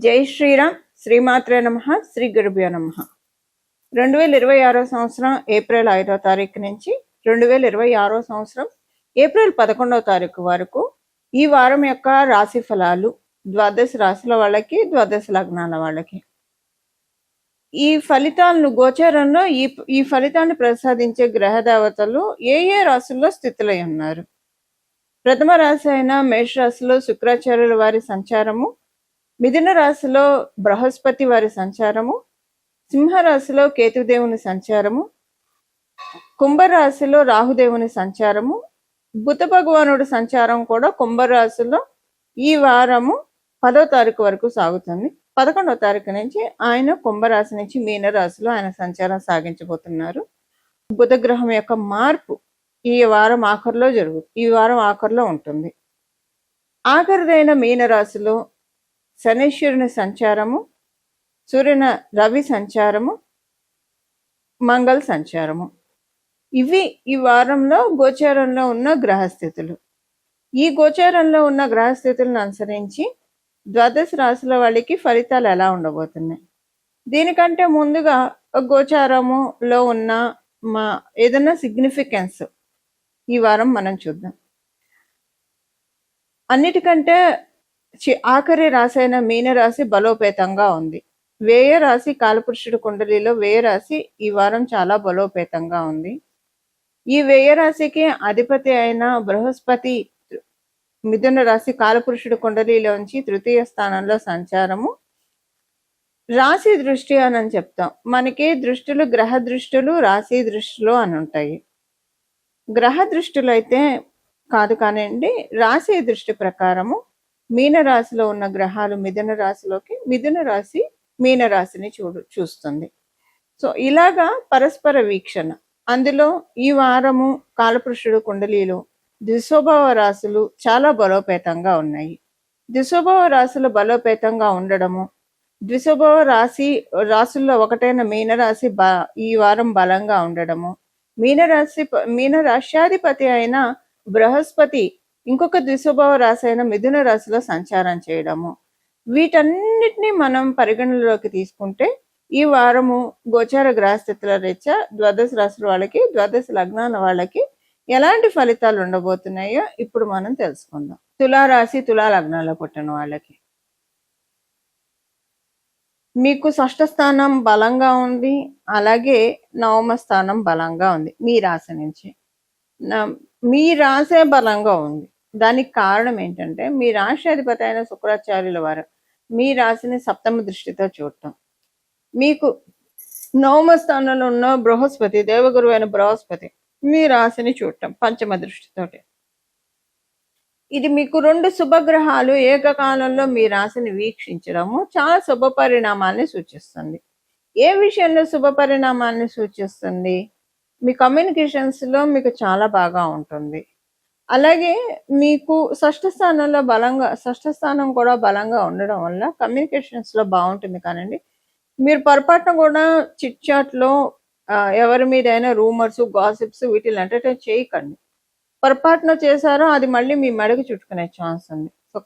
జై శ్రీరామ్. శ్రీమాత్రే నమః. శ్రీ గురుభ్యో నమః. 2026 సంవత్సరం ఏప్రిల్ 5వ తారీఖు నుంచి 2026 సంవత్సరం ఏప్రిల్ 11వ తారీఖు వరకు ఈ వారం యొక్క రాశి ఫలాలు ద్వాదశ రాశుల వాళ్ళకి, ద్వాదశ లగ్నాల వాళ్ళకి. ఈ ఫలితాలను గోచారంలో ఈ ఫలితాన్ని ప్రసాదించే గ్రహ దేవతలు ఏ ఏ రాశుల్లో స్థితులై ఉన్నారు. ప్రథమ రాశి అయిన మేష రాశిలో శుక్రాచార్యుల వారి సంచారము, మిథున రాశిలో బృహస్పతి వారి సంచారము, సింహరాశిలో కేతుదేవుని సంచారము, కుంభరాశిలో రాహుదేవుని సంచారము, బుధ భగవానుడి సంచారం కూడా కుంభరాశిలో ఈ వారము 10వ తారీఖు వరకు సాగుతుంది. 11వ తారీఖు నుంచి ఆయన కుంభరాశి నుంచి మీనరాశిలో ఆయన సంచారం సాగించబోతున్నారు. బుధ గ్రహం యొక్క మార్పు ఈ వారం ఆఖరిలో ఉంటుంది. ఆఖరిదైన మీనరాశిలో శనీశ్వరుని సంచారము, సూర్యుని రవి సంచారము, మంగళ సంచారము. ఇవి ఈ వారంలో గోచారంలో ఉన్న గ్రహస్థితులు. ఈ గోచారంలో ఉన్న గ్రహస్థితులను అనుసరించి ద్వాదశ రాశుల వాళ్ళకి ఫలితాలు ఎలా ఉండబోతున్నాయి. దీనికంటే ముందుగా గోచారములో ఉన్న ఏదైనా సిగ్నిఫికెన్స్ ఈ వారం మనం చూద్దాం. అన్నిటికంటే ఆఖరి రాశి అయిన మీనరాశి బలోపేతంగా ఉంది. వ్యయ రాశి కాలపురుషుడు కుండలిలో వ్యయ రాశి ఈ వారం చాలా బలోపేతంగా ఉంది. ఈ వ్యయ రాశికి అధిపతి అయిన బృహస్పతి మిథున రాశి కాలపురుషుడు కుండలిలోంచి తృతీయ స్థానంలో సంచారము. రాశి దృష్టి అని చెప్తాం. మనకి దృష్టులు గ్రహ దృష్టులు, రాశి దృష్టిలు అని ఉంటాయి. గ్రహ దృష్టిలో అయితే కాదు కానివ్వండి, రాశి దృష్టి ప్రకారము మీనరాశిలో ఉన్న గ్రహాలు మిథున రాశిలోకి, మిథున రాశి మీనరాశిని చూస్తుంది. సో ఇలాగా పరస్పర వీక్షణ. అందులో ఈ వారము కాలపురుషుడు కుండలిలో ద్విస్వభావ రాశులు చాలా బలోపేతంగా ఉన్నాయి. ద్విస్వభావ రాశులు బలోపేతంగా ఉండడము, ద్విస్వభావ రాశుల్లో ఒకటైన మీనరాశి ఈ వారం బలంగా ఉండడము, మీన రాశ్యాధిపతి అయిన బృహస్పతి ఇంకొక ద్విస్వభావ రాశి అయిన మిథున రాశిలో సంచారం చేయడము, వీటన్నిటిని మనం పరిగణనలోకి తీసుకుంటే ఈ వారము గోచార గ్రహస్థితుల రీత్యా ద్వాదశ రాశుల వాళ్ళకి, ద్వాదశ లగ్నాల వాళ్ళకి ఎలాంటి ఫలితాలు ఉండబోతున్నాయో ఇప్పుడు మనం తెలుసుకుందాం. తులారాశి, తులా లగ్నాల్లో పుట్టిన వాళ్ళకి మీకు షష్ఠ స్థానం బలంగా ఉంది, అలాగే నవమ స్థానం బలంగా ఉంది. మీ రాశి నుంచి మీ రాశే బలంగా ఉంది. దానికి కారణం ఏంటంటే మీ రాశి అధిపతి అయిన శుక్రాచార్యుల వారు మీ రాశిని సప్తమ దృష్టితో చూడటం, మీకు నవమ స్థానంలో ఉన్న బృహస్పతి, దేవగురు అయిన బృహస్పతి మీ రాశిని చూడటం పంచమ దృష్టితోటి. ఇది మీకు 2 శుభగ్రహాలు ఏకకాలంలో మీ రాశిని వీక్షించడము చాలా శుభ పరిణామాన్ని సూచిస్తుంది. ఏ విషయంలో శుభ పరిణామాన్ని సూచిస్తుంది? మీ కమ్యూనికేషన్స్లో మీకు చాలా బాగా ఉంటుంది. అలాగే మీకు షష్ఠ స్థానం కూడా బలంగా ఉండడం వల్ల కమ్యూనికేషన్స్లో బాగుంటుంది. కానండి మీరు పొరపాటున కూడా చిట్ చాట్లో ఎవరి మీదైనా రూమర్స్, గాసిప్స్ వీటిని ఎంటర్టైన్ చేయకండి. పొరపాటున చేశారో అది మళ్ళీ మీ మెడకు చుట్టుకునే ఛాన్స్ ఉంది. సో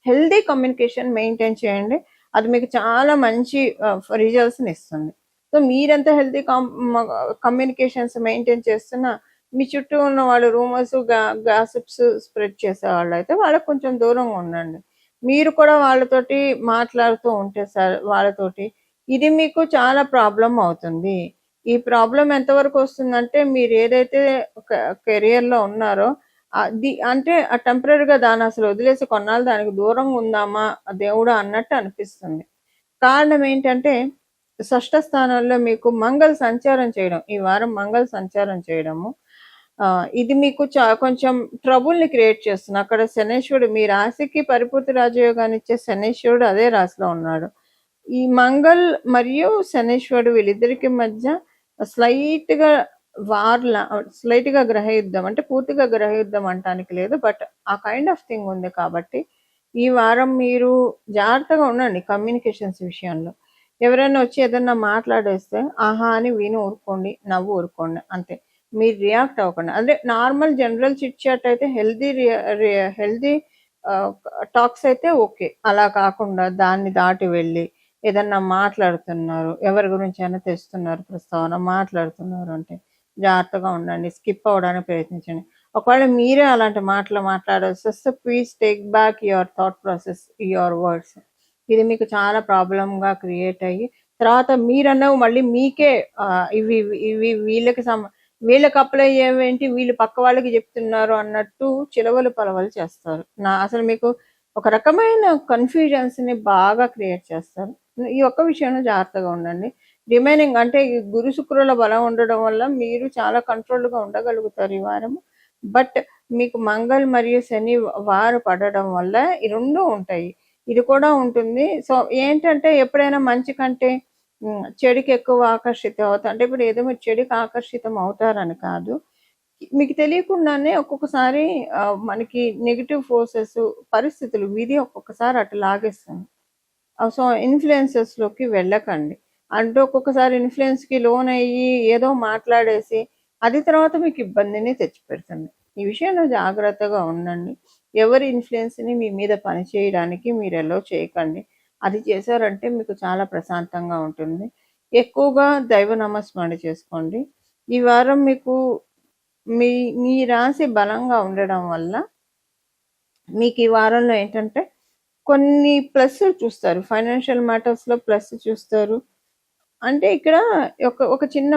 హెల్దీ కమ్యూనికేషన్ మెయింటైన్ చేయండి. అది మీకు చాలా మంచి రిజల్ట్స్ని ఇస్తుంది. సో మీరెంత హెల్దీ కమ్యూనికేషన్స్ మెయింటైన్ చేస్తున్నా మీ చుట్టూ ఉన్న వాళ్ళు రూమర్స్, గాసిప్స్ స్ప్రెడ్ చేసే వాళ్ళు అయితే వాళ్ళకి కొంచెం దూరంగా ఉండండి. మీరు కూడా వాళ్ళతోటి మాట్లాడుతూ ఉంటే వాళ్ళతోటి ఇది మీకు చాలా ప్రాబ్లం అవుతుంది. ఈ ప్రాబ్లం ఎంతవరకు వస్తుందంటే మీరు ఏదైతే కెరియర్లో ఉన్నారో అంటే టెంపరీగా దాన్ని అసలు వదిలేసి కొన్నాళ్ళు దానికి దూరంగా ఉందామా దేవుడా అన్నట్టు అనిపిస్తుంది. కారణం ఏంటంటే షష్ఠ స్థానంలో మీకు మంగళ సంచారం చేయడం, ఈ వారం మంగళ సంచారం చేయడము ఇది మీకు కొంచెం ట్రబుల్ని క్రియేట్ చేస్తుంది. అక్కడ శనేశ్వరుడు మీ రాశికి పరిపూర్తి రాజయోగాన్ని ఇచ్చే శనేశ్వరుడు అదే రాశిలో ఉన్నాడు. ఈ మంగళ్ మరియు శనేశ్వరుడు వీళ్ళిద్దరికి మధ్య స్లైట్గా గ్రహయుద్ధం, అంటే పూర్తిగా గ్రహయుద్ధం అంటానికి లేదు, బట్ ఆ కైండ్ ఆఫ్ థింగ్ ఉంది. కాబట్టి ఈ వారం మీరు జాగ్రత్తగా ఉండండి కమ్యూనికేషన్స్ విషయంలో. ఎవరైనా వచ్చి ఏదన్నా మాట్లాడేస్తే ఆహా అని విని ఊరుకోండి, నవ్వు ఊరుకోండి, అంతే. మీరు రియాక్ట్ అవ్వకండి. అదే నార్మల్ జనరల్ చిట్ చాట్ అయితే హెల్దీ టాక్స్ అయితే ఓకే. అలా కాకుండా దాన్ని దాటి వెళ్ళి ఏదన్నా మాట్లాడుతున్నారు, ఎవరి గురించైనా తెస్తున్నారు ప్రస్తావన, మాట్లాడుతున్నారు అంటే జాగ్రత్తగా ఉండండి. స్కిప్ అవ్వడానికి ప్రయత్నించండి. ఒకవేళ మీరే అలాంటి మాటలు మాట్లాడాల్సొస్తే please take back your thought process, your words. ఇది మీకు చాలా ప్రాబ్లమ్‌గా క్రియేట్ అయ్యి, తర్వాత మీరన్నవి మళ్ళీ మీకే ఇవి ఇవి వీళ్ళకి అప్లై అయ్యేవేంటి, వీళ్ళు పక్క వాళ్ళకి చెప్తున్నారు అన్నట్టు చిలవలు పలవలు చేస్తారు. అసలు మీకు ఒక రకమైన కన్‌ఫ్యూజన్స్‌ని బాగా క్రియేట్ చేస్తారు. ఈ ఒక్క విషయంలో జాగ్రత్తగా ఉండండి. రిమైనింగ్ అంటే ఈ గురు, శుక్రుల బలం ఉండడం వల్ల మీరు చాలా కంట్రోల్‌గా ఉండగలుగుతారు ఈ వారము. బట్ మీకు మంగళ్ మరియు శని వారు పడడం వల్ల ఈ 2 ఉంటాయి. ఇది కూడా ఉంటుంది. సో, ఏంటంటే ఎప్పుడైనా మంచి కంటే చెడుకి ఎక్కువ ఆకర్షితం అవుతారు. అంటే ఇప్పుడు ఏదో మీరు చెడుకి ఆకర్షితం అవుతారని కాదు. మీకు తెలియకుండానే ఒక్కొక్కసారి మనకి నెగెటివ్ ఫోర్సెస్, పరిస్థితులు, విధి ఒక్కొక్కసారి అటు లాగేస్తుంది. సో, ఇన్‌ఫ్లుయెన్సెస్‌లోకి వెళ్ళకండి. అంటే ఒక్కొక్కసారి ఇన్‌ఫ్లుయెన్స్‌కి లోనయ్యి ఏదో మాట్లాడేసి అది తర్వాత మీకు ఇబ్బందిని తెచ్చిపెడుతుంది. ఈ విషయంలో జాగ్రత్తగా ఉండండి. ఎవరి ఇన్‌ఫ్లుయెన్స్‌ని మీ మీద పనిచేయడానికి మీరు అలౌ చేయకండి. అది చేశారంటే మీకు చాలా ప్రశాంతంగా ఉంటుంది. ఎక్కువగా దైవ నామస్మరణ చేసుకోండి. ఈ వారం మీకు మీ మీ రాశి బలంగా ఉండడం వల్ల మీకు ఈ వారంలో ఏంటంటే కొన్ని ప్లస్‌లు చూస్తారు. ఫైనాన్షియల్ మ్యాటర్స్‌లో ప్లస్ చూస్తారు. అంటే ఇక్కడ ఒక చిన్న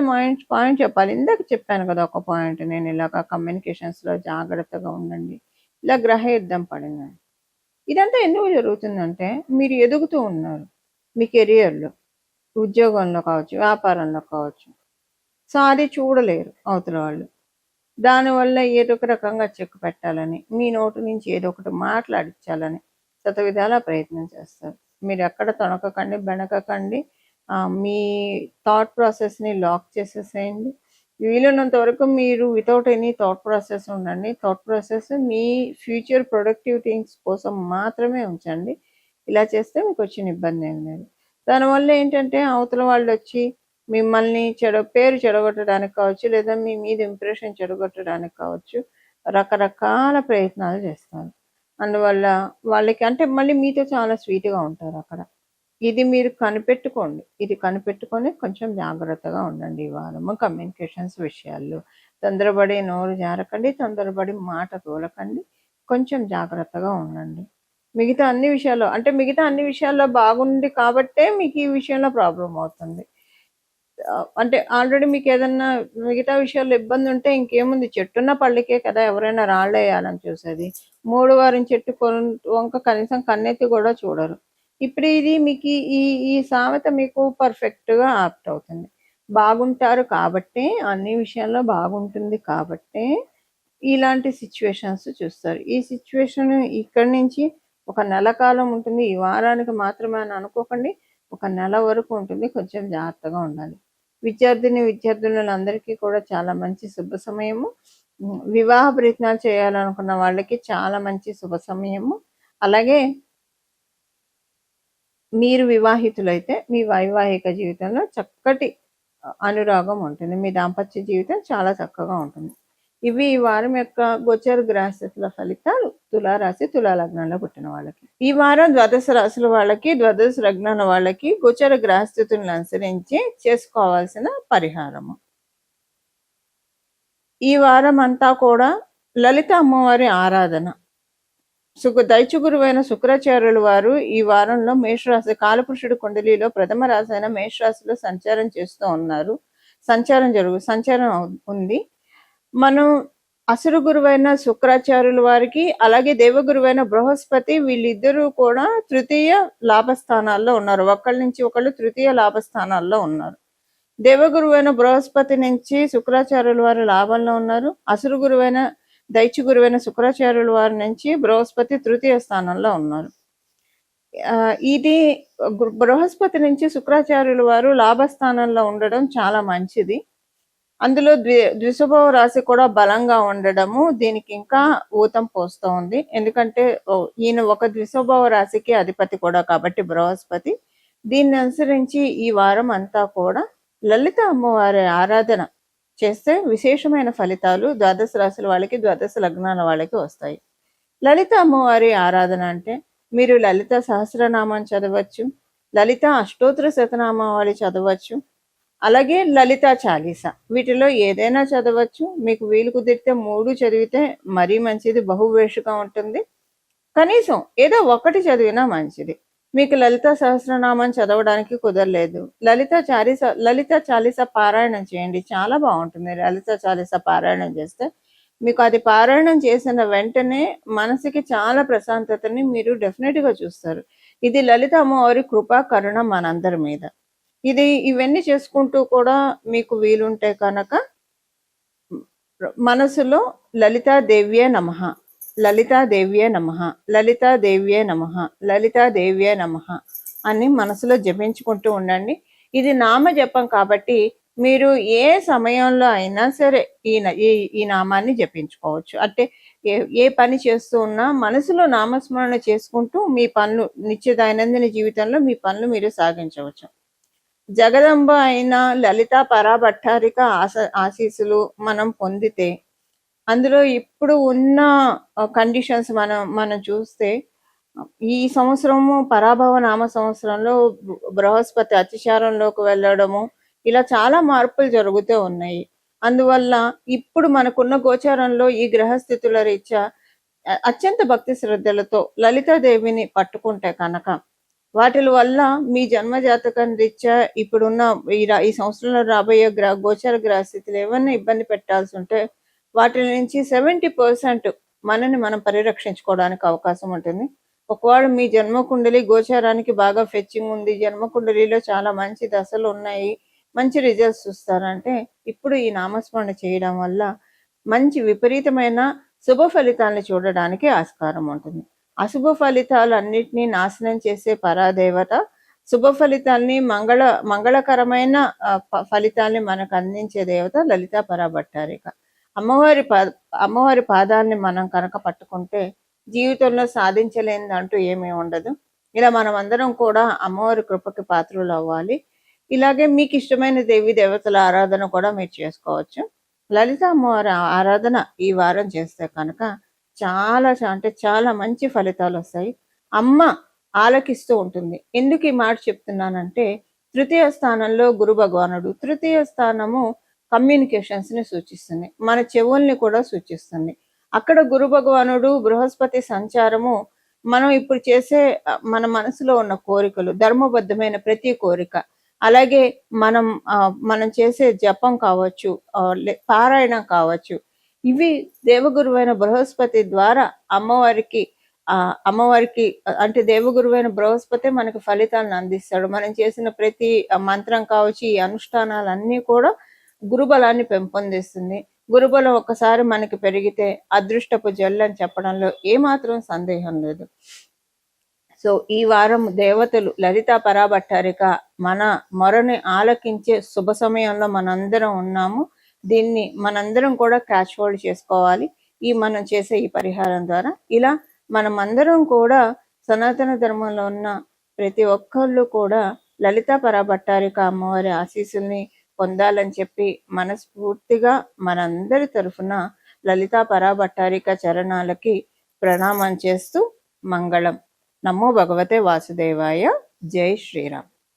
పాయింట్ చెప్పాలి. ఇందాక చెప్పాను కదా! ఒక పాయింట్ నేను ఇలాగ కమ్యూనికేషన్స్‌లో జాగ్రత్తగా ఉండండి. ఇలా గ్రహ యుద్ధం పడిందని. ఇదంతా ఎందుకు జరుగుతుందంటే మీరు ఎదుగుతూ ఉన్నారు. మీ కెరియర్‌లో, ఉద్యోగంలో కావచ్చు, వ్యాపారంలో కావచ్చు. సో, అది చూడలేరు అవతల వాళ్ళు. దానివల్ల ఏదో ఒక రకంగా చెక్ పెట్టాలని, మీ నోటి నుంచి ఏదో ఒకటి మాట్లాడించాలని శతవిధాలా ప్రయత్నం చేస్తారు. మీరెక్కడ తొణకకండి, బెణకకండి. మీ థాట్ ప్రాసెస్‌ని లాక్ చేసేసేయండి. వీలున్నంత వరకు మీరు వితౌట్ ఎనీ థాట్ ప్రాసెస్ ఉండండి. థాట్ ప్రాసెస్ మీ ఫ్యూచర్ ప్రొడక్టివ్ థింగ్స్ కోసం మాత్రమే ఉంచండి. ఇలా చేస్తే మీకొచ్చిన ఇబ్బందేం లేదు. దానివల్ల ఏంటంటే అవతల వాళ్ళొచ్చి మిమ్మల్ని పేరు చెడగొట్టడానికి కావచ్చు, లేదా మీ మీద ఇంప్రెషన్ చెడగొట్టడానికి కావచ్చు, రకరకాల ప్రయత్నాలు చేస్తారు. అందువల్ల వాళ్ళకి అంటే మళ్ళీ మీతో చాలా స్వీట్‌గా ఉంటారక్కడ. ఇది మీరు కనిపెట్టుకోండి. ఇది కనిపెట్టుకొని కొంచెం జాగ్రత్తగా ఉండండి ఈ వారము కమ్యూనికేషన్స్ విషయాల్లో. తొందరపడి నోరు జారకండి, తొందరపడి మాట తోలకండి. కొంచెం జాగ్రత్తగా ఉండండి. మిగతా అన్ని విషయాల్లో బాగుంది కాబట్టే మీకు ఈ విషయంలో ప్రాబ్లమ్ అవుతుంది. అంటే ఆల్రెడీ మీకేదన్నా మిగతా విషయాల్లో ఇబ్బందుంటే ఇంకేముంది, చెట్టున్న పళ్ళకే కదా ఎవరైనా రాళ్ళేయాలని చూసేది. 3 వారిన చెట్టు వంక కనీసం కన్నెత్తి కూడా చూడరు. ఇప్పుడు ఇది మీకు ఈ ఈ సామెత మీకు పర్ఫెక్ట్‌గా యాప్ట్ అవుతుంది. బాగుంటారు కాబట్టే, అన్ని విషయాల్లో బాగుంటుంది కాబట్టే ఇలాంటి సిట్యుయేషన్స్ చూస్తారు. ఈ సిట్యుయేషన్ ఇక్కడి నుంచి ఒక నెల కాలం ఉంటుంది. ఈ వారానికి మాత్రమే అని అనుకోకండి. ఒక నెల వరకు ఉంటుంది. కొంచెం జాగ్రత్తగా ఉండాలి. విద్యార్థులందరికీ కూడా చాలా మంచి శుభ సమయము. వివాహ ప్రయత్నాలు చేయాలనుకున్న వాళ్ళకి చాలా మంచి శుభ సమయము. అలాగే మీరు వివాహితులైతే మీ వైవాహిక జీవితంలో చక్కటి అనురాగం ఉంటుంది. మీ దాంపత్య జీవితం చాలా చక్కగా ఉంటుంది. ఇవి ఈ వారం యొక్క గోచర గ్రహస్థితుల ఫలితాలు తులారాశి, తులాలగ్నంలో పుట్టిన వాళ్ళకి. ఈ వారం ద్వాదశ రాశుల వాళ్ళకి, ద్వాదశ లగ్నాల వాళ్ళకి గోచర గ్రహస్థితులను అనుసరించి చేసుకోవాల్సిన పరిహారము. ఈ వారం అంతా కూడా లలిత అమ్మవారి ఆరాధన. దైత్యగురువైన శుక్రాచార్యుల వారు ఈ వారంలో మేషరాశి కాలపురుషుడు కుండలిలో ప్రథమ రాశి అయిన మేషరాశిలో సంచారం చేస్తూ ఉన్నారు. సంచారం ఉంది. మనం అసురు గురువైన శుక్రాచార్యుల వారికి, అలాగే దేవగురువైన బృహస్పతి, వీళ్ళిద్దరూ కూడా తృతీయ లాభస్థానాల్లో ఉన్నారు. ఒకళ్ళ నుంచి ఒకళ్ళు తృతీయ లాభస్థానాల్లో ఉన్నారు. దేవగురువైన బృహస్పతి నుంచి శుక్రాచార్యుల వారు లాభంలో ఉన్నారు. అసురు గురువైన దైత్య గురువైన శుక్రాచార్యుల వారి నుంచి బృహస్పతి తృతీయ స్థానంలో ఉన్నారు. ఇది బృహస్పతి నుంచి శుక్రాచార్యుల వారు లాభస్థానంలో ఉండడం చాలా మంచిది. అందులో ద్విశుభవ రాశి కూడా బలంగా ఉండడము దీనికి ఇంకా ఊతం పోస్తూ ఉంది. ఎందుకంటే ఈయన ఒక ద్విశుభవ రాశికి అధిపతి కూడా కాబట్టి బృహస్పతి. దీన్ని అనుసరించి ఈ వారం అంతా కూడా లలిత అమ్మవారి ఆరాధన చేస్తే విశేషమైన ఫలితాలు ద్వాదశ రాశుల వాళ్ళకి, ద్వాదశ లగ్నాల వాళ్ళకి వస్తాయి. లలిత అమ్మవారి ఆరాధన అంటే మీరు లలిత సహస్రనామం చదవచ్చు, లలిత అష్టోత్తర శతనామావళి చదవచ్చు, అలాగే లలిత చాలీస. వీటిలో ఏదైనా చదవచ్చు. మీకు వీలు కుదిరితే 3 చదివితే మరీ మంచిది, బహువేషగా ఉంటుంది. కనీసం ఏదో ఒకటి చదివినా మంచిది. మీకు లలిత సహస్రనామం చదవడానికి కుదరలేదు, లలిత చాలీస పారాయణం చేయండి. చాలా బాగుంటుంది. లలిత చాలీస పారాయణం చేస్తే మీకు అది పారాయణం చేసిన వెంటనే మనసుకి చాలా ప్రశాంతతని మీరు డెఫినెట్గా చూస్తారు. ఇది లలిత అమ్మవారి కృపా కరుణ మనందరి మీద. ఇవన్నీ చేసుకుంటూ కూడా మీకు వీలుంటే కనుక మనసులో లలితాదేవ్యే నమః, లలితాదేవ్యే నమః, లలితాదేవ్యే నమః, లలితాదేవ్యే నమః అని మనసులో జపించుకుంటూ ఉండండి. ఇది నామ జపం కాబట్టి మీరు ఏ సమయంలో అయినా సరే ఈ నామాన్ని జపించుకోవచ్చు. అంటే ఏ పని చేస్తూ ఉన్నా మనసులో నామస్మరణ చేసుకుంటూ మీ పనులు, నిత్య దైనందిన జీవితంలో మీ పనులు మీరు సాగించవచ్చు. జగదంబ అయిన లలిత పరాభట్టారిక ఆశీస్సులు మనం పొందితే, అందులో ఇప్పుడు ఉన్న కండిషన్స్ మనం చూస్తే, ఈ సంవత్సరము పరాభవ నామ సంవత్సరంలో బృహస్పతి అతిచారంలోకి వెళ్ళడము, ఇలా చాలా మార్పులు జరుగుతూ ఉన్నాయి. అందువల్ల ఇప్పుడు మనకున్న గోచారంలో ఈ గ్రహస్థితుల రీత్యా అత్యంత భక్తి శ్రద్ధలతో లలితాదేవిని పట్టుకుంటే కనుక వాటి వల్ల మీ జన్మ జాతకం రీత్యా ఇప్పుడున్న ఈ సంవత్సరంలో రాబోయే గోచర గ్రహస్థితులు ఏమన్నా ఇబ్బంది పెట్టాల్సి ఉంటే వాటి నుంచి 70% మనని మనం పరిరక్షించుకోవడానికి అవకాశం ఉంటుంది. ఒకవేళ మీ జన్మకుండలి గోచారానికి బాగా ఫెచ్చింగ్ ఉంది, జన్మకుండలిలో చాలా మంచి దశలు ఉన్నాయి, మంచి రిజల్ట్స్ చూస్తారంటే ఇప్పుడు ఈ నామస్మరణ చేయడం వల్ల మంచి విపరీతమైన శుభ ఫలితాలను చూడడానికి ఆస్కారం ఉంటుంది. అశుభ ఫలితాలన్నిటినీ నాశనం చేసే పరాదేవత, శుభ ఫలితాల్ని మంగళకరమైన ఫలితాల్ని మనకు అందించే దేవత లలిత పరాభట్టారిక. అమ్మవారి పాదాన్ని మనం కనుక పట్టుకుంటే జీవితంలో సాధించలేనిది అంటూ ఏమీ ఉండదు. ఇలా మనం అందరం కూడా అమ్మవారి కృపకి పాత్రలు అవ్వాలి. ఇలాగే మీకు ఇష్టమైన దేవి దేవతల ఆరాధన కూడా మీరు చేసుకోవచ్చు. లలిత అమ్మవారి ఆరాధన ఈ వారం చేస్తే కనుక చాలా అంటే చాలా మంచి ఫలితాలు వస్తాయి. అమ్మ ఆలకిస్తూ ఉంటుంది. ఎందుకు ఈ మాట చెప్తున్నానంటే, తృతీయ స్థానంలో గురు భగవానుడు. తృతీయ స్థానము కమ్యూనికేషన్స్ ని సూచిస్తుంది, మన చెవుల్ని కూడా సూచిస్తుంది. అక్కడ గురు భగవానుడు బృహస్పతి సంచారము మనం ఇప్పుడు చేసే మన మనసులో ఉన్న కోరికలు, ధర్మబద్ధమైన ప్రతి కోరిక, అలాగే మనం చేసే జపం కావచ్చు, పారాయణం కావచ్చు, ఇవి దేవగురువైన బృహస్పతి ద్వారా అమ్మవారికి అంటే దేవగురువైన బృహస్పతి మనకు ఫలితాలను అందిస్తాడు. మనం చేసిన ప్రతి మంత్రం కావచ్చు, ఈ అనుష్ఠానాలన్నీ కూడా గురుబలాన్ని పెంపొందిస్తుంది. గురుబలం ఒక్కసారి మనకి పెరిగితే అదృష్టపు జల్లు అని చెప్పడంలో ఏమాత్రం సందేహం లేదు. సో ఈ వారం దేవతలు లలిత పరాభట్టారిక మన మొరని ఆలకించే శుభ సమయంలో మనందరం ఉన్నాము. దీన్ని మనందరం కూడా క్యాచ్ హోల్డ్ చేసుకోవాలి మనం చేసే ఈ పరిహారం ద్వారా. ఇలా మనమందరం కూడా సనాతన ధర్మంలో ఉన్న ప్రతి ఒక్కళ్ళు కూడా లలిత పరాభట్టారిక అమ్మవారి ఆశీస్సుల్ని పొందాలని చెప్పి మనస్ఫూర్తిగా మనందరి తరఫున లలిత పరాభట్టారిక చరణాలకి ప్రణామం చేస్తూ మంగళం. నమో భగవతే వాసుదేవాయ. జై శ్రీరామ్.